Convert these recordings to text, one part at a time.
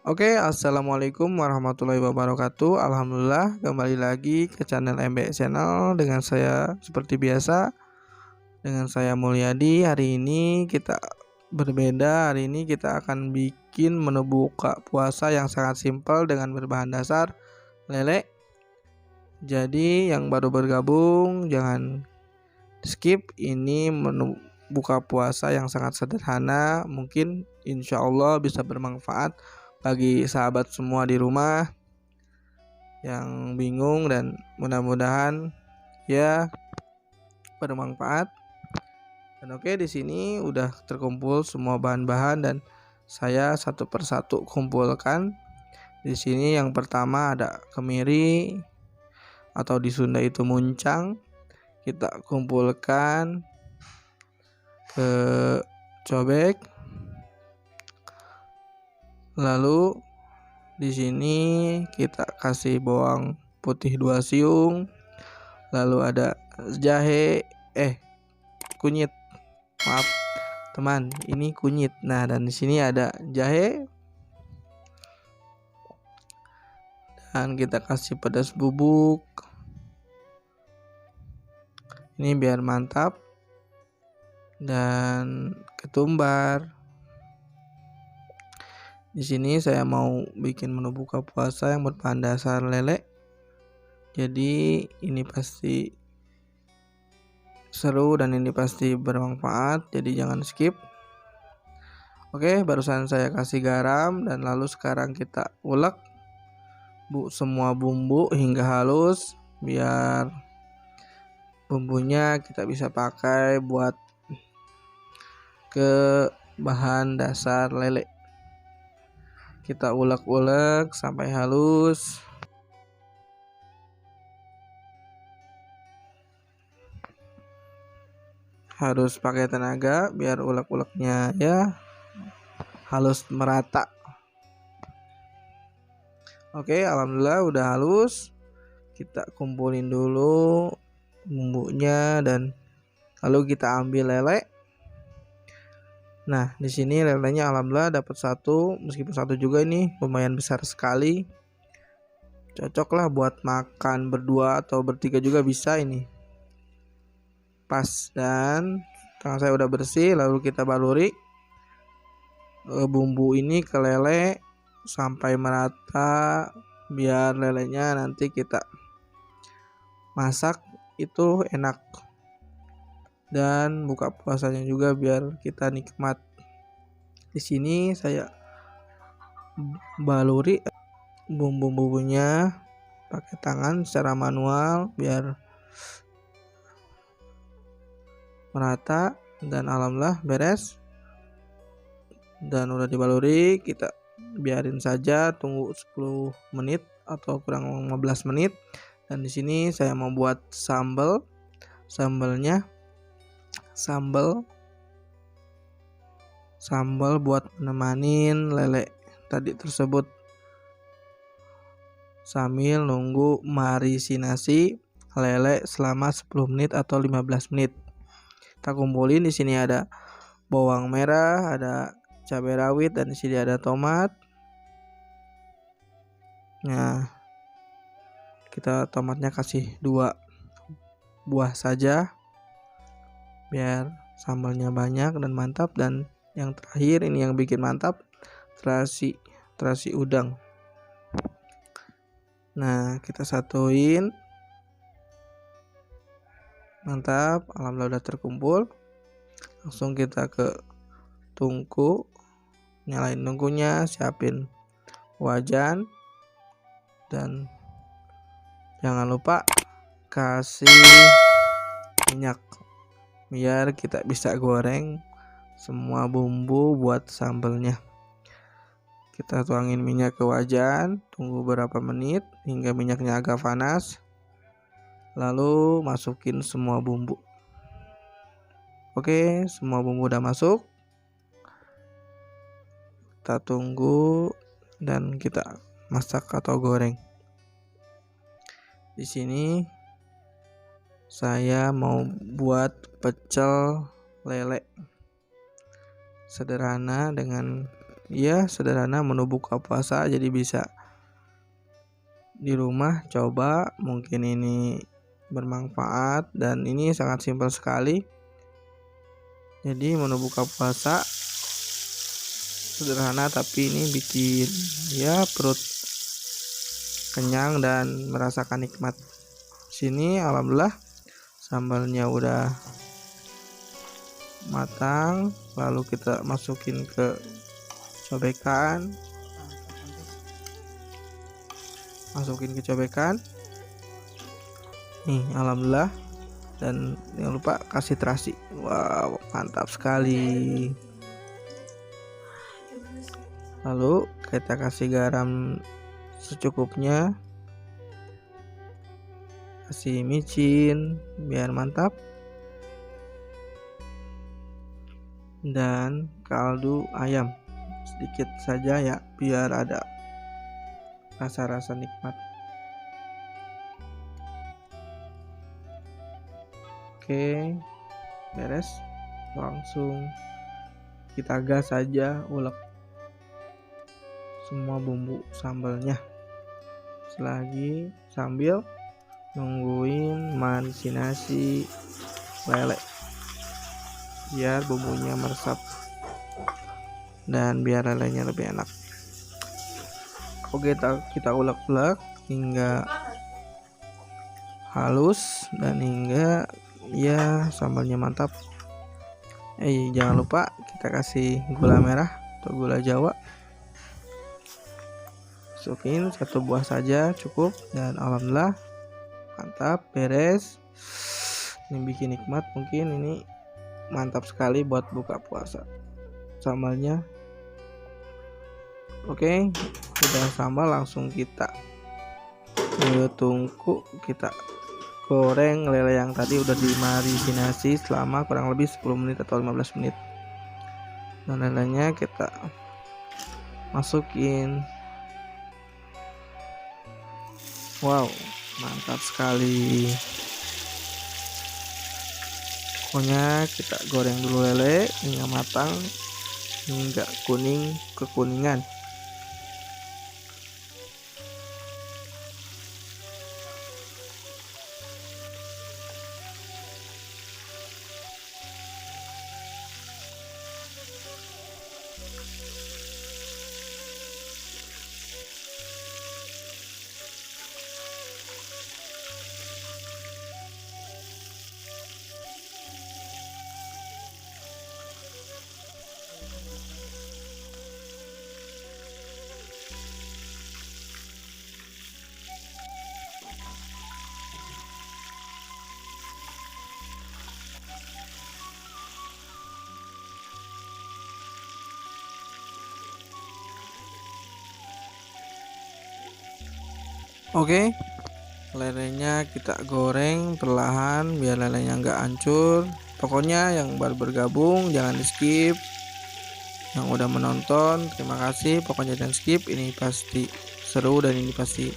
Oke, assalamualaikum warahmatullahi wabarakatuh. Alhamdulillah, kembali lagi ke channel MB Channel dengan saya seperti biasa, dengan saya Mulyadi. Hari ini kita berbeda. Hari ini kita akan bikin menu buka puasa yang sangat simpel dengan berbahan dasar lele. Jadi yang baru bergabung jangan skip. Ini menu buka puasa yang sangat sederhana, mungkin insya Allah bisa bermanfaat bagi sahabat semua di rumah yang bingung, dan mudah-mudahan ya bermanfaat. Dan oke, di sini udah terkumpul semua bahan-bahan dan saya satu persatu kumpulkan. Di sini yang pertama ada kemiri atau di Sunda itu muncang. Kita kumpulkan ke cobek. Lalu di sini kita kasih bawang putih 2 siung. Lalu ada jahe, kunyit. Maaf teman, ini kunyit. Nah, dan di sini ada jahe. Dan kita kasih pedas bubuk. Ini biar mantap. Dan ketumbar. Di sini saya mau bikin menu buka puasa yang berbahan dasar lele. Jadi ini pasti seru dan ini pasti bermanfaat. Jadi jangan skip. Oke, barusan saya kasih garam dan lalu sekarang kita ulek semua bumbu hingga halus biar bumbunya kita bisa pakai buat ke bahan dasar lele. Kita ulek-ulek sampai halus. Harus pakai tenaga biar ulek-uleknya ya halus merata. Oke, alhamdulillah udah halus. Kita kumpulin dulu bumbunya dan lalu kita ambil lele. Nah, di sini lelenya alhamdulillah dapat satu, meskipun satu juga ini lumayan besar sekali. Cocok lah buat makan berdua atau bertiga juga bisa ini. Pas, dan tangan saya udah bersih, lalu kita baluri bumbu ini ke lele sampai merata biar lelenya nanti kita masak itu enak. Dan buka puasanya juga biar kita nikmat. Di sini saya baluri bumbu-bumbunya pakai tangan secara manual biar merata, dan alhamdulillah beres. Dan udah dibaluri, kita biarin saja tunggu 10 menit atau kurang 15 menit. Dan di sini saya mau buat sambalnya. Sambal buat menemanin lele tadi tersebut sambil nunggu marisinasi lele selama 10 menit atau 15 menit. Kita kumpulin. Di sini ada bawang merah, ada cabai rawit, dan di sini ada tomat. Nah, kita tomatnya kasih 2 buah saja biar sambalnya banyak dan mantap. Dan yang terakhir ini yang bikin mantap, terasi udang. Nah, kita satuin. Mantap, alhamdulillah udah terkumpul. Langsung kita ke tungku, nyalain tungkunya, siapin wajan, dan jangan lupa kasih minyak biar kita bisa goreng semua bumbu buat sambalnya. Kita tuangin minyak ke wajan, tunggu beberapa menit hingga minyaknya agak panas, lalu masukin semua bumbu. Oke, semua bumbu udah masuk. Kita tunggu dan kita masak atau goreng. Di sini saya mau buat pecel lele sederhana dengan ya sederhana menu buka puasa, jadi bisa di rumah coba, mungkin ini bermanfaat dan ini sangat simpel sekali. Jadi menu buka puasa sederhana tapi ini bikin ya perut kenyang dan merasakan nikmat. Sini alhamdulillah sambalnya udah matang, lalu kita masukin ke cobekan. Nih alhamdulillah, dan jangan lupa kasih terasi. Wow, mantap sekali. Lalu kita kasih garam secukupnya, kasih micin biar mantap, dan kaldu ayam sedikit saja ya biar ada rasa-rasa nikmat. Oke, beres. Langsung kita gas saja, ulek semua bumbu sambalnya. Selagi sambil nungguin marinasi lele biar bumbunya meresap dan biar lelenya lebih enak. Oke, kita ulek-ulek hingga halus dan hingga ya sambalnya mantap. Jangan lupa kita kasih gula merah atau gula Jawa. Masukin 1 buah saja cukup, dan alhamdulillah mantap, beres. Ini bikin nikmat, mungkin ini mantap sekali buat buka puasa sambalnya. Oke, udah sambal, langsung kita tunggu, kita goreng lele yang tadi udah dimarinasi selama kurang lebih 10 menit atau 15 menit. Dan lelenya kita masukin. Wow, mantap sekali. Pokoknya kita goreng dulu lele hingga matang, hingga kuning kekuningan. Oke, lelenya kita goreng perlahan biar lelenya nggak hancur. Pokoknya yang baru bergabung jangan di skip. Yang udah menonton terima kasih, pokoknya jangan skip. Ini pasti seru dan ini pasti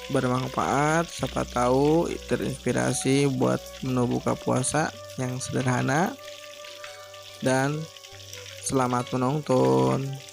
bermanfaat. Siapa tahu terinspirasi buat menu buka puasa yang sederhana. Dan selamat menonton.